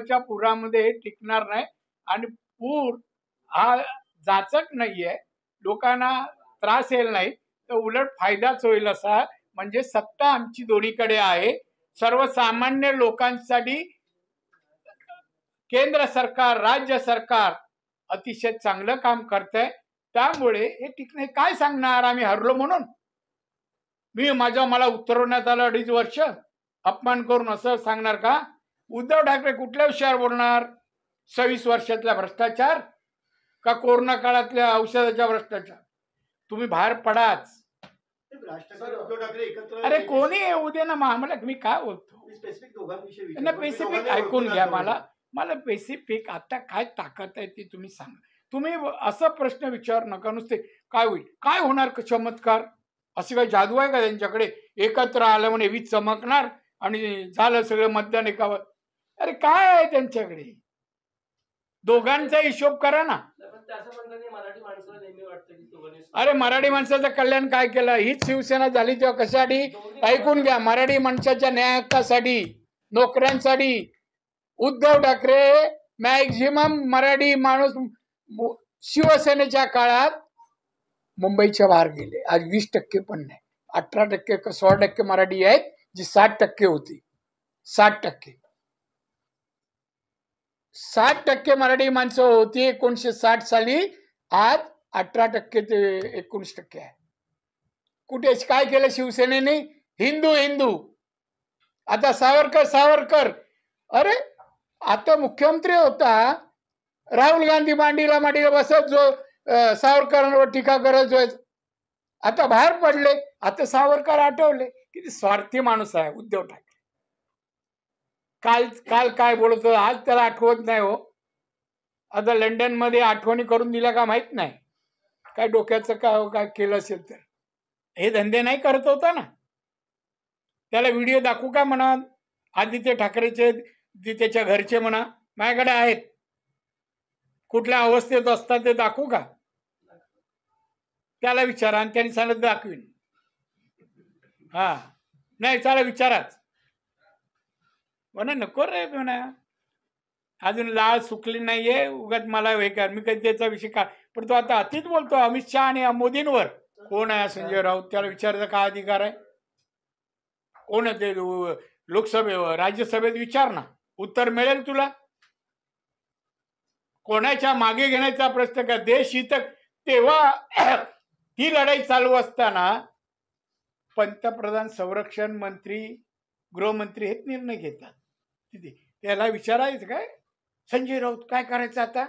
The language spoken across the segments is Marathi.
च्या पुरामध्ये टिकणार नाही आणि पूर हा जाचक नाहीये, लोकांना त्रास येईल नाही तर उलट फायदाच होईल असा. म्हणजे सत्ता आमची दोन्हीकडे आहे. सर्वसामान्य लोकांसाठी केंद्र सरकार राज्य सरकार अतिशय चांगलं काम करतंय. त्यामुळे हे टिकणे काय सांगणार आम्ही हरलो म्हणून. मला उतरवण्यात आलं 2.5 वर्ष अपमान करून असं सांगणार का? उद्धव ठाकरे कुठल्या विषयावर बोलणार? 26 वर्षातला भ्रष्टाचार का कोरोना काळातल्या औषधाच्या भ्रष्टाचार? तुम्ही बाहेर पडाच. उद्धव ठाकरे एकत्र अरे कोणी येऊ दे ना, आम्हाला मी काय बोलतो स्पेसिफिक ऐकून घ्या. मला स्पेसिफिक आता काय ताकद आहे ती तुम्ही सांगा. तुम्ही असा प्रश्न विचार नका नुसते काय होईल काय होणार चमत्कार. अशी काही जादू आहे का त्यांच्याकडे? एकत्र आलं म्हणे वीज चमकणार आणि झालं सगळं मतदान एकावर. अरे काय आहे त्यांच्याकडे? दोघांचा हिशोब करा ना. अरे मराठी माणसाचं कल्याण काय केलं? हीच शिवसेना झाली तेव्हा कशासाठी? ऐकून घ्या. मराठी माणसाच्या न्याय हक्कासाठी, नोकऱ्यांसाठी उद्धव ठाकरे मॅक्झिमम मराठी माणूस शिवसेनेच्या काळात मुंबईच्या बाहेर गेले. आज 20% पण नाही, 18% का 16% मराठी आहेत जी 60% होती. 60% मराठी माणसं होती 1960 साली. आज 18% ते 19% आहे. कुठे काय केलं शिवसेनेने? हिंदू. आता सावरकर. अरे आता मुख्यमंत्री होता राहुल गांधी मांडीला बसत जो सावरकरांवर टीका करत जो आता बाहेर पडले. आता सावरकर आठवले. किती स्वार्थी माणूस आहे उद्धव ठाकरे. काल काय बोलत होता आज त्याला आठवत नाही हो. आता लंडन मध्ये आठवणी करून दिल्या का माहित नाही. काय डोक्याचं काय केलं असेल तर हे धंदे नाही करत होता ना. त्याला व्हिडिओ दाखवू का म्हणा? आदित्य ठाकरेचे त्याच्या घरचे म्हणा माझ्याकडे आहेत. कुठल्या अवस्थेत असतात ते दाखवू का? त्याला विचारा आणि त्यांनी सांगितलं दाखवीन. हा नाही त्याला विचाराच म्हणा. नको रे म्हणा, अजून लाळ सुकली नाहीये उगाच मला हे कर. मी कधी त्याचा विषय का पण तो आता अतिच बोलतो अमित शहा आणि मोदींवर. कोण आहे संजय राऊत? त्याला विचारायचा काय अधिकार आहे? कोण आहे ते? लोकसभेवर राज्यसभेत विचार ना, उत्तर मिळेल तुला. कोणाच्या मागे घेण्याचा प्रश्न का? देश हित तेव्हा ही लढाई चालू असताना पंतप्रधान, संरक्षण मंत्री, गृहमंत्री हेच निर्णय घेतात. त्याला विचारायचं काय संजय राऊत काय करायचं आता?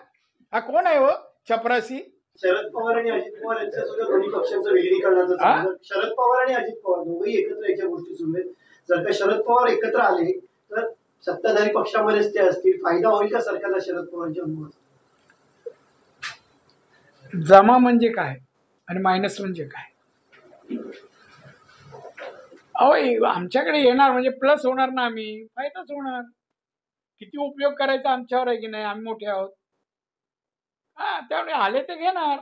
हा कोण आहे हो चपरासी? शरद पवार आणि अजित पवार यांच्या सुद्धा दोन्ही पक्षांचं विलीनीकरणाचं शरद पवार आणि अजित पवार दोघेही एकत्र याच्या गोष्टी सुरू आहेत. जर का शरद पवार एकत्र आले तर सत्ताधारी पक्षामध्येच ते असतील. फायदा होईल का सरकारला शरद पवारांच्या अनुमत? जमा म्हणजे काय आणि मायनस म्हणजे काय? अहो आमच्याकडे येणार म्हणजे प्लस होणार ना. आम्ही फायदाच होणार. किती उपयोग करायचा आमच्यावर आहे की नाही. आम्ही मोठे आहोत. हा त्यामुळे आले ते घेणार.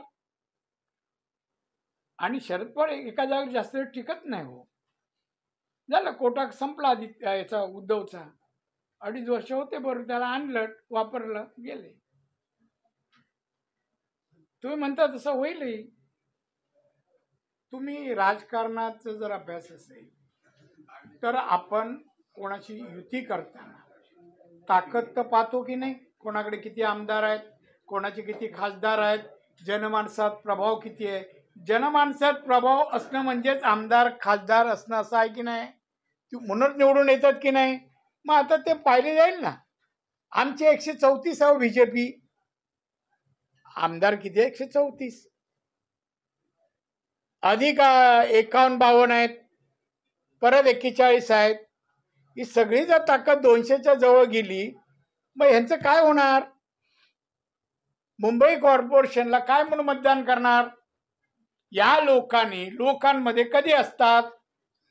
आणि शरद पवार एका जागेवर जास्त वेळ टिकत नाही हो. झालं कोटा संपला याचा उद्धवचा. 2.5 वर्ष होते बरोबर. त्याला आणलं वापरलं गेले. तुम्ही म्हणता तसं होईलही. तुम्ही राजकारणाचा जर अभ्यास असेल तर आपण कोणाची युती करताना ताकद तर पाहतो की नाही. कोणाकडे किती आमदार आहेत, कोणाचे किती खासदार आहेत, जनमानसात प्रभाव किती आहे. जनमानसात प्रभाव असणं म्हणजेच आमदार खासदार असणं असं आहे की नाही. म्हणून निवडून येतात की नाही. मग आता ते पाहिले जाईल ना. आमचे 134 बीजेपी आमदार किती? 134 अधिक 51-52 आहेत, परत 41 आहेत. ही सगळी जर ताकद 200च्या जवळ गेली मग ह्यांचं काय होणार? मुंबई कॉर्पोरेशनला काय म्हणून मतदान करणार? या लोकांमध्ये कधी असतात?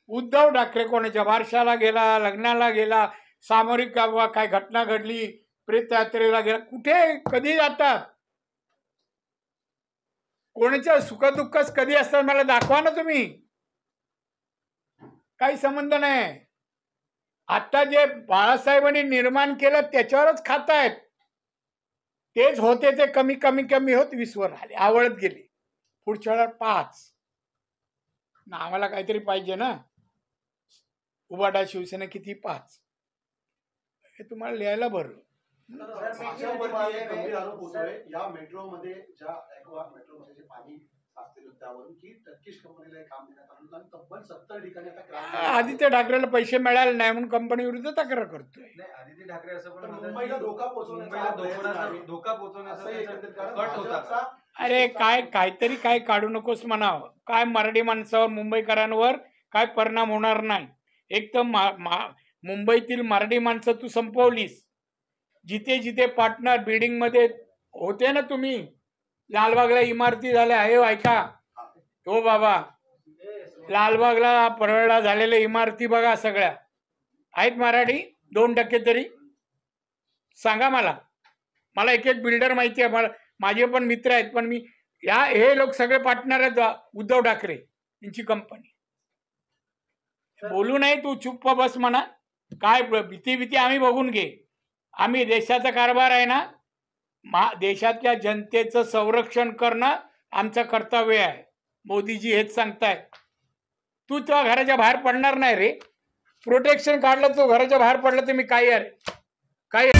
उद्धव ठाकरे कोणाच्या बारशाला गेला, लग्नाला गेला, सामरिक काय घटना घडली, प्रेतयात्रेला गेला, कुठे कधी जातात? कोणाच्या सुखदुःखास कधी असतात मला दाखवा ना तुम्ही. काही संबंध नाही. आता जे बाळासाहेबांनी निर्माण केलं त्याच्यावरच खातायत. तेच होते ते कमी कमी कमी होत 20 वर आले, आवळत गेले. पुढच्या वेळेला 5. ना आम्हाला काहीतरी पाहिजे ना. उबाटा शिवसेना किती 5, हे तुम्हाला लिहायला बरं. माझ्यावरती एक गंभीर आरोप होतोय या मेट्रोमध्ये ज्या ऍक्वा मेट्रोमध्ये जे पाणी साचलेलं त्यावरून की टर्किश कंपनीला हे काम देण्यात आलं आणि तब्बल 70 ठिकाणी आता क्रांती आदित्य ठाकरेला पैसे मिळाले नाही म्हणून कंपनी विरुद्ध तक्रार करतोय. नाही, आदित्य ठाकरे असं पण पण म्हणतात मुंबईला की धोका पोहोचवण्याचा मुंबईला हा प्रयत्न आहे. धोका पोहोचवण्याचा असंही एकंदरीत त्यांचा कारण कट होता. भाजपचा अरे काय काहीतरी काय काढू नकोस म्हणावं. काय मराठी माणसावर मुंबईकरांवर काय परिणाम होणार नाही. एक तर मुंबईतील मराठी माणसं तू संपवलीस. जिथे जिथे पार्टनर बिल्डिंग मध्ये होते ना तुम्ही, लालबागला इमारती झाल्या आहे ऐका हो बाबा, लालबागला परळला झालेल्या इमारती बघा सगळ्या आहेत मराठी 2% तरी सांगा मला. मला एक एक बिल्डर माहिती आहे, मला माझे पण मित्र आहेत. पण मी हे लोक सगळे पार्टनर आहेत उद्धव ठाकरे यांची कंपनी. बोलू नाही, तू चुप्प बस म्हणा. काय भीती आम्ही बघून घे. आम्ही देशाचा कारभार आहे ना, देशातल्या जनतेचं संरक्षण करणं आमचं कर्तव्य आहे. मोदीजी हेच सांगतायत. तू त्या घराच्या बाहेर पडणार नाही रे. प्रोटेक्शन काढलं तो घराच्या बाहेर पडलं तर मी काय अरे काय